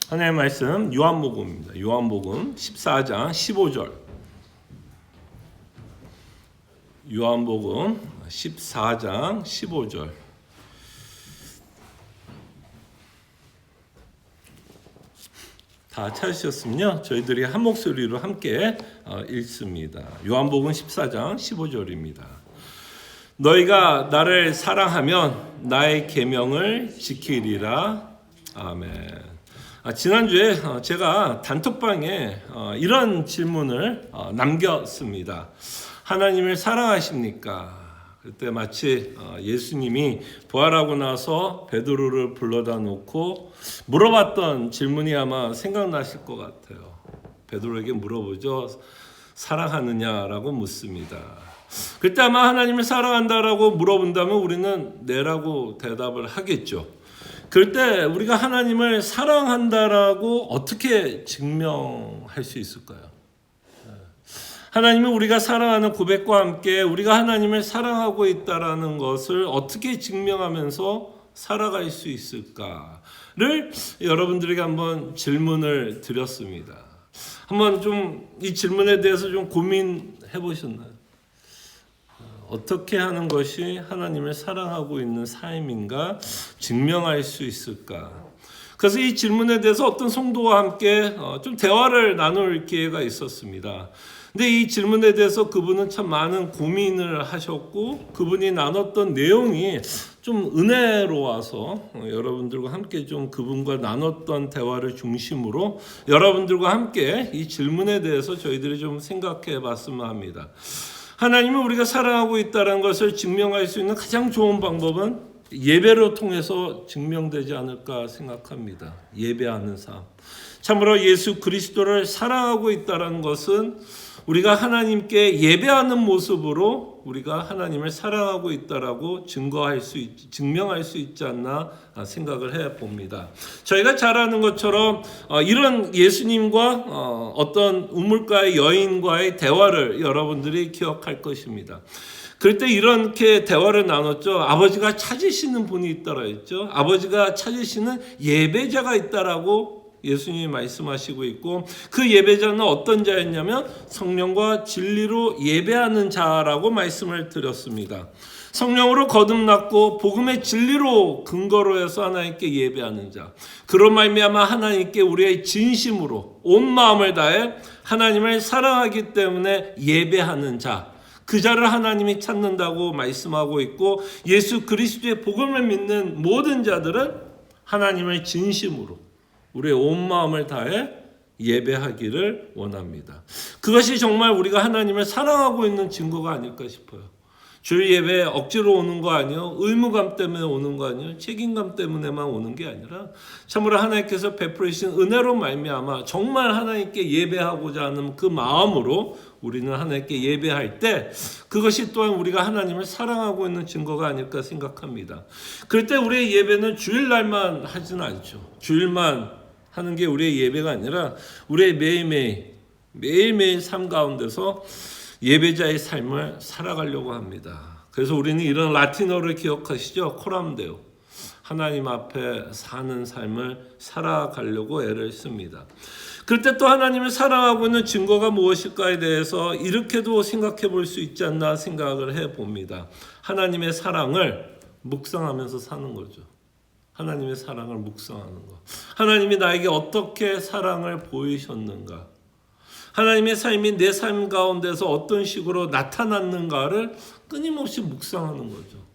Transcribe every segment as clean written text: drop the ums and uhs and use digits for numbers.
하나님의 말씀 요한복음입니다. 요한복음 14장 15절. 요한복음 14장 15절. 다 찾으셨으면요, 저희들이 한 목소리로 함께 읽습니다. 요한복음 14장 15절입니다. 너희가 나를 사랑하면 나의 계명을 지키리라. 아멘. 지난주에 제가 단톡방에 이런 질문을 남겼습니다. 하나님을 사랑하십니까? 그때 마치 예수님이 부활하고 나서 베드로를 불러다 놓고 물어봤던 질문이 아마 생각나실 것 같아요. 베드로에게 물어보죠. 사랑하느냐라고 묻습니다. 그때 아마 하나님을 사랑한다라고 물어본다면 우리는 네라고 대답을 하겠죠. 그럴 때 우리가 하나님을 사랑한다라고 어떻게 증명할 수 있을까요? 하나님은 우리가 사랑하는 고백과 함께 우리가 하나님을 사랑하고 있다라는 것을 어떻게 증명하면서 살아갈 수 있을까를 여러분들에게 한번 질문을 드렸습니다. 한번 좀 이 질문에 대해서 좀 고민해 보셨나요? 어떻게 하는 것이 하나님을 사랑하고 있는 삶인가 증명할 수 있을까? 그래서 이 질문에 대해서 어떤 성도와 함께 좀 대화를 나눌 기회가 있었습니다. 근데 이 질문에 대해서 그분은 참 많은 고민을 하셨고 그분이 나눴던 내용이 좀 은혜로워서 여러분들과 함께 좀 그분과 나눴던 대화를 중심으로 여러분들과 함께 이 질문에 대해서 저희들이 좀 생각해 봤으면 합니다. 하나님은 우리가 사랑하고 있다는 것을 증명할 수 있는 가장 좋은 방법은 예배로 통해서 증명되지 않을까 생각합니다. 예배하는 삶. 참으로 예수 그리스도를 사랑하고 있다는 것은 우리가 하나님께 예배하는 모습으로 우리가 하나님을 사랑하고 있다라고 증명할 수 있지 않나 생각을 해 봅니다. 저희가 잘 아는 것처럼 이런 예수님과 어떤 우물가의 여인과의 대화를 여러분들이 기억할 것입니다. 그럴 때 이렇게 대화를 나눴죠. 아버지가 찾으시는 분이 있다라 했죠. 아버지가 찾으시는 예배자가 있다라고 예수님이 말씀하시고 있고 그 예배자는 어떤 자였냐면 성령과 진리로 예배하는 자라고 말씀을 드렸습니다. 성령으로 거듭났고 복음의 진리로 근거로 해서 하나님께 예배하는 자. 그런 말미암아 하나님께 우리의 진심으로 온 마음을 다해 하나님을 사랑하기 때문에 예배하는 자. 그 자를 하나님이 찾는다고 말씀하고 있고 예수 그리스도의 복음을 믿는 모든 자들은 하나님을 진심으로 우리의 온 마음을 다해 예배하기를 원합니다. 그것이 정말 우리가 하나님을 사랑하고 있는 증거가 아닐까 싶어요. 주일 예배에 억지로 오는 거 아니요, 의무감 때문에 오는 거 아니요, 책임감 때문에만 오는 게 아니라 참으로 하나님께서 베풀으신 은혜로 말미암아 정말 하나님께 예배하고자 하는 그 마음으로 우리는 하나님께 예배할 때 그것이 또한 우리가 하나님을 사랑하고 있는 증거가 아닐까 생각합니다. 그럴 때 우리의 예배는 주일날만 하지는 않죠. 주일만 하는 게 우리의 예배가 아니라 우리의 매일매일 삶 가운데서 예배자의 삶을 살아가려고 합니다. 그래서 우리는 이런 라틴어를 기억하시죠? 코람데오. 하나님 앞에 사는 삶을 살아가려고 애를 씁니다. 그럴 때 또 하나님을 사랑하고 있는 증거가 무엇일까에 대해서 이렇게도 생각해 볼 수 있지 않나 생각을 해 봅니다. 하나님의 사랑을 묵상하면서 사는 거죠. 하나님의 사랑을 묵상하는 것. 하나님이 나에게 어떻게 사랑을 보이셨는가. 하나님의 삶이 내 삶 가운데서 어떤 식으로 나타났는가를 끊임없이 묵상하는 거죠.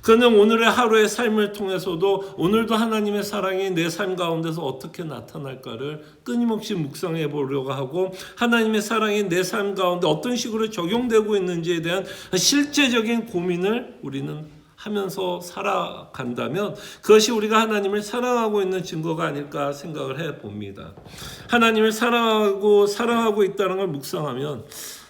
그는 오늘의 하루의 삶을 통해서도 오늘도 하나님의 사랑이 내 삶 가운데서 어떻게 나타날까를 끊임없이 묵상해 보려고 하고 하나님의 사랑이 내 삶 가운데 어떤 식으로 적용되고 있는지에 대한 실제적인 고민을 우리는 하면서 살아간다면 그것이 우리가 하나님을 사랑하고 있는 증거가 아닐까 생각을 해 봅니다. 하나님을 사랑하고 있다는 걸 묵상하면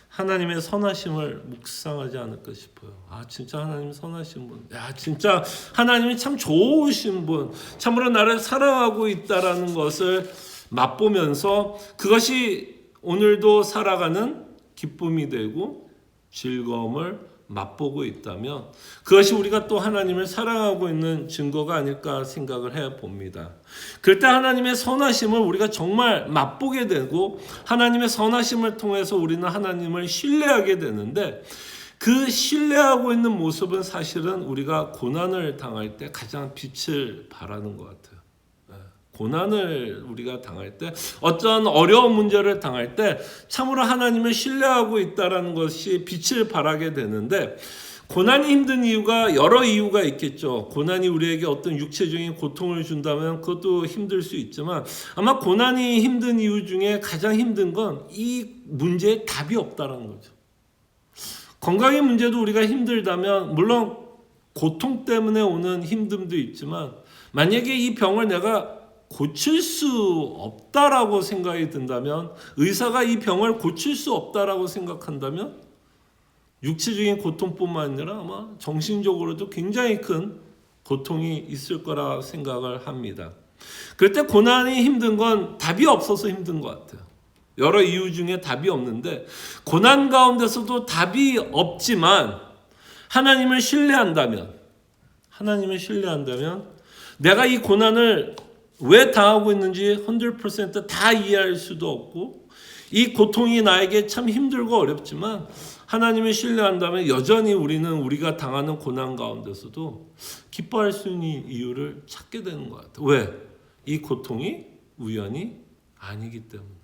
하나님의 선하심을 묵상하지 않을까 싶어요. 진짜 하나님 선하신 분. 진짜 하나님이 참 좋으신 분. 참으로 나를 사랑하고 있다라는 것을 맛보면서 그것이 오늘도 살아가는 기쁨이 되고 즐거움을 맛보고 있다면 그것이 우리가 또 하나님을 사랑하고 있는 증거가 아닐까 생각을 해봅니다. 그럴 때 하나님의 선하심을 우리가 정말 맛보게 되고 하나님의 선하심을 통해서 우리는 하나님을 신뢰하게 되는데 그 신뢰하고 있는 모습은 사실은 우리가 고난을 당할 때 가장 빛을 발하는 것 같아요. 고난을 우리가 당할 때 어떤 어려운 문제를 당할 때 참으로 하나님을 신뢰하고 있다는 것이 빛을 발하게 되는데 고난이 힘든 이유가 여러 이유가 있겠죠. 고난이 우리에게 어떤 육체적인 고통을 준다면 그것도 힘들 수 있지만 아마 고난이 힘든 이유 중에 가장 힘든 건 이 문제에 답이 없다는 거죠. 건강의 문제도 우리가 힘들다면 물론 고통 때문에 오는 힘듦도 있지만 만약에 이 병을 내가 고칠 수 없다라고 생각이 든다면 의사가 이 병을 고칠 수 없다라고 생각한다면 육체적인 고통뿐만 아니라 아마 정신적으로도 굉장히 큰 고통이 있을 거라 생각을 합니다. 그럴 때 고난이 힘든 건 답이 없어서 힘든 것 같아요. 여러 이유 중에 답이 없는데 고난 가운데서도 답이 없지만 하나님을 신뢰한다면 내가 이 고난을 왜 당하고 있는지 100%다 이해할 수도 없고 이 고통이 나에게 참 힘들고 어렵지만 하나님을 신뢰한다면 여전히 우리는 우리가 당하는 고난 가운데서도 기뻐할 수 있는 이유를 찾게 되는 것 같아요. 왜? 이 고통이 우연이 아니기 때문에.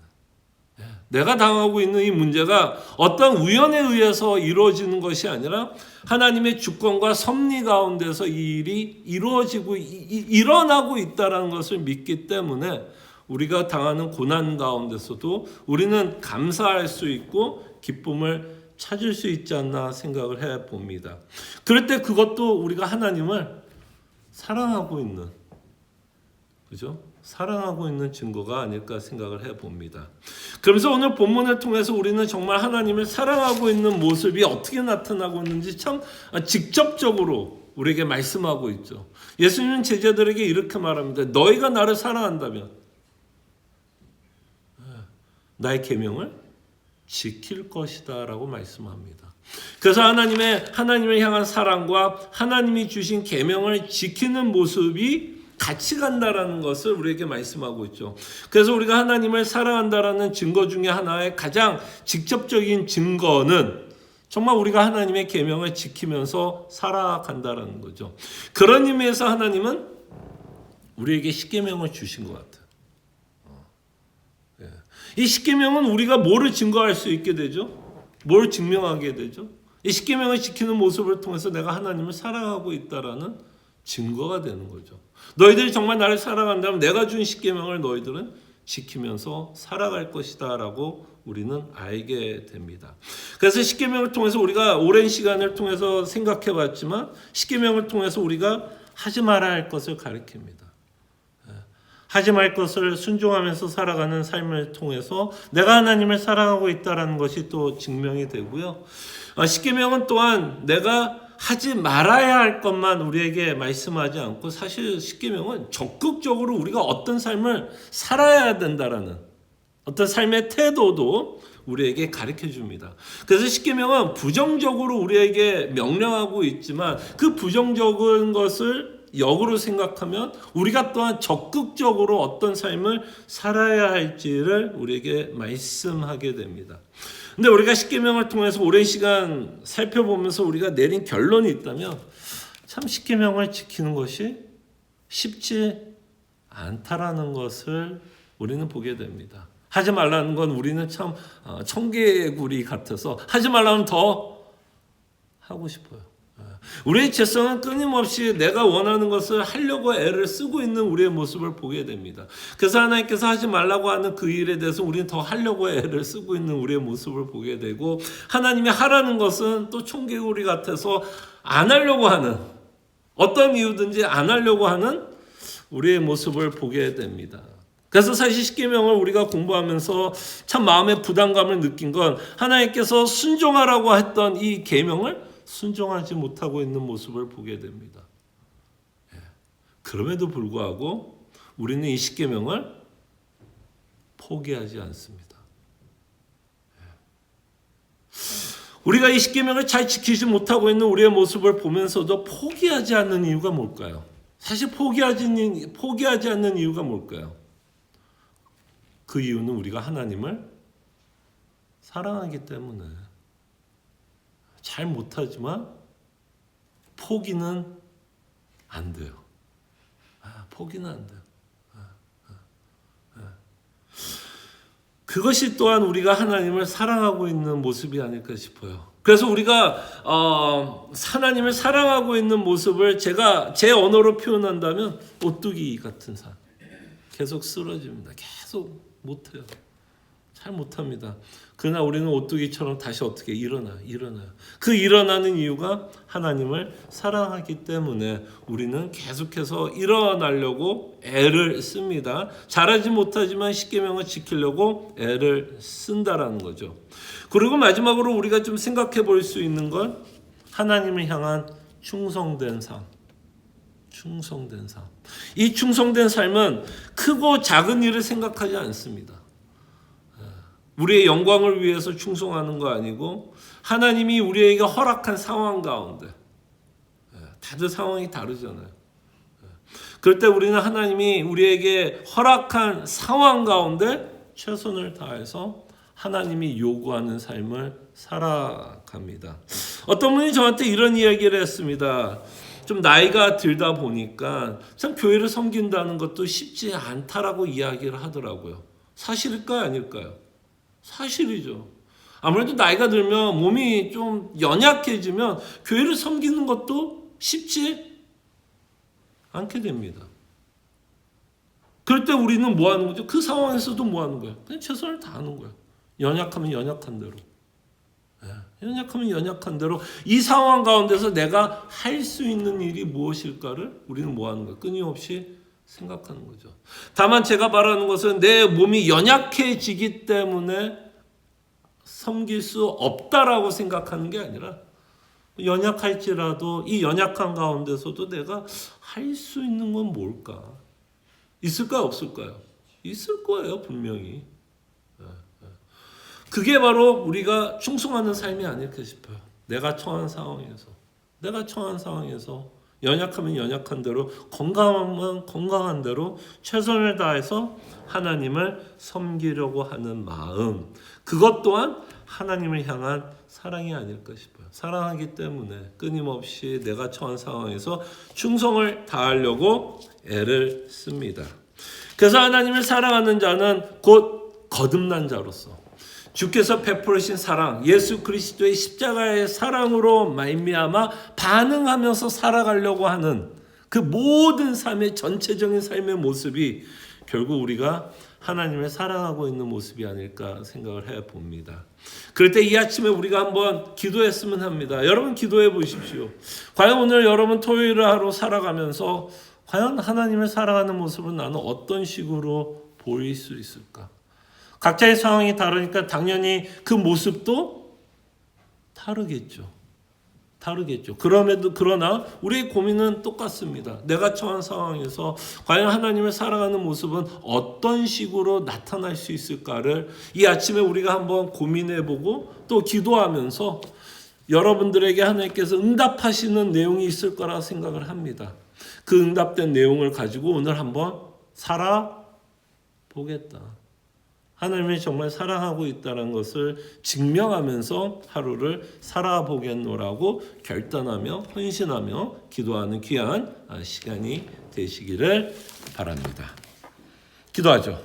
내가 당하고 있는 이 문제가 어떤 우연에 의해서 이루어지는 것이 아니라 하나님의 주권과 섭리 가운데서 이 일이 이루어지고 일어나고 있다는 것을 믿기 때문에 우리가 당하는 고난 가운데서도 우리는 감사할 수 있고 기쁨을 찾을 수 있지 않나 생각을 해봅니다. 그럴 때 그것도 우리가 하나님을 사랑하고 있는, 그죠? 사랑하고 있는 증거가 아닐까 생각을 해봅니다. 그러면서 오늘 본문을 통해서 우리는 정말 하나님을 사랑하고 있는 모습이 어떻게 나타나고 있는지 참 직접적으로 우리에게 말씀하고 있죠. 예수님은 제자들에게 이렇게 말합니다. 너희가 나를 사랑한다면 나의 계명을 지킬 것이다 라고 말씀합니다. 그래서 하나님을 향한 사랑과 하나님이 주신 계명을 지키는 모습이 같이 간다라는 것을 우리에게 말씀하고 있죠. 그래서 우리가 하나님을 사랑한다라는 증거 중에 하나의 가장 직접적인 증거는 정말 우리가 하나님의 계명을 지키면서 살아간다라는 거죠. 그런 의미에서 하나님은 우리에게 십계명을 주신 것 같아요. 이 십계명은 우리가 뭐를 증거할 수 있게 되죠? 뭘 증명하게 되죠? 이 십계명을 지키는 모습을 통해서 내가 하나님을 사랑하고 있다라는 증거가 되는 거죠. 너희들이 정말 나를 사랑한다면 내가 준 십계명을 너희들은 지키면서 살아갈 것이다 라고 우리는 알게 됩니다. 그래서 십계명을 통해서 우리가 오랜 시간을 통해서 생각해 봤지만 십계명을 통해서 우리가 하지 말아야 할 것을 가르칩니다. 하지 말 것을 순종하면서 살아가는 삶을 통해서 내가 하나님을 사랑하고 있다는 것이 또 증명이 되고요. 십계명은 또한 내가 하지 말아야 할 것만 우리에게 말씀하지 않고 사실 십계명은 적극적으로 우리가 어떤 삶을 살아야 된다라는 어떤 삶의 태도도 우리에게 가르쳐 줍니다. 그래서 십계명은 부정적으로 우리에게 명령하고 있지만 그 부정적인 것을 역으로 생각하면 우리가 또한 적극적으로 어떤 삶을 살아야 할지를 우리에게 말씀하게 됩니다. 근데 우리가 십계명을 통해서 오랜 시간 살펴보면서 우리가 내린 결론이 있다면 참 십계명을 지키는 것이 쉽지 않다라는 것을 우리는 보게 됩니다. 하지 말라는 건 우리는 참 청개구리 같아서 하지 말라면 더 하고 싶어요. 우리의 죄성은 끊임없이 내가 원하는 것을 하려고 애를 쓰고 있는 우리의 모습을 보게 됩니다. 그래서 하나님께서 하지 말라고 하는 그 일에 대해서 우리는 더 하려고 애를 쓰고 있는 우리의 모습을 보게 되고 하나님이 하라는 것은 또 청개구리 같아서 안 하려고 하는 어떤 이유든지 안 하려고 하는 우리의 모습을 보게 됩니다. 그래서 사실 십계명을 우리가 공부하면서 참 마음의 부담감을 느낀 건 하나님께서 순종하라고 했던 이 계명을 순종하지 못하고 있는 모습을 보게 됩니다. 그럼에도 불구하고 우리는 이 십계명을 포기하지 않습니다. 우리가 이 십계명을 잘 지키지 못하고 있는 우리의 모습을 보면서도 포기하지 않는 이유가 뭘까요? 사실 포기하지 않는 이유가 뭘까요? 그 이유는 우리가 하나님을 사랑하기 때문에. 잘 못하지만 포기는 안 돼요. 포기는 안 돼요. 그것이 또한 우리가 하나님을 사랑하고 있는 모습이 아닐까 싶어요. 그래서 우리가 하나님을 사랑하고 있는 모습을 제가 제 언어로 표현한다면 오뚜기 같은 삶. 계속 쓰러집니다. 계속 못해요. 잘 못합니다. 그러나 우리는 오뚜기처럼 다시 어떻게 일어나요. 그 일어나는 이유가 하나님을 사랑하기 때문에 우리는 계속해서 일어나려고 애를 씁니다. 잘하지 못하지만 십계명을 지키려고 애를 쓴다라는 거죠. 그리고 마지막으로 우리가 좀 생각해 볼 수 있는 건 하나님을 향한 충성된 삶. 이 충성된 삶은 크고 작은 일을 생각하지 않습니다. 우리의 영광을 위해서 충성하는 거 아니고 하나님이 우리에게 허락한 상황 가운데, 다들 상황이 다르잖아요. 그럴 때 우리는 하나님이 우리에게 허락한 상황 가운데 최선을 다해서 하나님이 요구하는 삶을 살아갑니다. 어떤 분이 저한테 이런 이야기를 했습니다. 좀 나이가 들다 보니까 참 교회를 섬긴다는 것도 쉽지 않다라고 이야기를 하더라고요. 사실일까요? 아닐까요? 사실이죠. 아무래도 나이가 들면 몸이 좀 연약해지면 교회를 섬기는 것도 쉽지 않게 됩니다. 그럴 때 우리는 뭐 하는 거죠? 그 상황에서도 뭐 하는 거예요? 그냥 최선을 다하는 거예요. 연약하면 연약한 대로. 연약하면 연약한 대로 이 상황 가운데서 내가 할 수 있는 일이 무엇일까를 우리는 뭐 하는 거예요? 끊임없이 생각하는 거죠. 다만 제가 말하는 것은 내 몸이 연약해지기 때문에 섬길 수 없다라고 생각하는 게 아니라 연약할지라도 이 연약한 가운데서도 내가 할 수 있는 건 뭘까? 있을까요? 없을까요? 있을 거예요, 분명히. 그게 바로 우리가 충성하는 삶이 아닐까 싶어요. 내가 처한 상황에서 연약하면 연약한 대로, 건강하면 건강한 대로 최선을 다해서 하나님을 섬기려고 하는 마음, 그것 또한 하나님을 향한 사랑이 아닐까 싶어요. 사랑하기 때문에 끊임없이 내가 처한 상황에서 충성을 다하려고 애를 씁니다. 그래서 하나님을 사랑하는 자는 곧 거듭난 자로서 주께서 베푸신 사랑, 예수 그리스도의 십자가의 사랑으로 말미암아 반응하면서 살아가려고 하는 그 모든 삶의 전체적인 삶의 모습이 결국 우리가 하나님을 사랑하고 있는 모습이 아닐까 생각을 해봅니다. 그럴 때 이 아침에 우리가 한번 기도했으면 합니다. 여러분 기도해 보십시오. 과연 오늘 여러분 토요일 하루 살아가면서 과연 하나님을 사랑하는 모습을 나는 어떤 식으로 보일 수 있을까? 각자의 상황이 다르니까 당연히 그 모습도 다르겠죠. 그러나 우리의 고민은 똑같습니다. 내가 처한 상황에서 과연 하나님을 사랑하는 모습은 어떤 식으로 나타날 수 있을까를 이 아침에 우리가 한번 고민해보고 또 기도하면서 여러분들에게 하나님께서 응답하시는 내용이 있을 거라 생각을 합니다. 그 응답된 내용을 가지고 오늘 한번 살아보겠다. 하나님이 정말 사랑하고 있다는 것을 증명하면서 하루를 살아보겠노라고 결단하며 헌신하며 기도하는 귀한 시간이 되시기를 바랍니다. 기도하죠.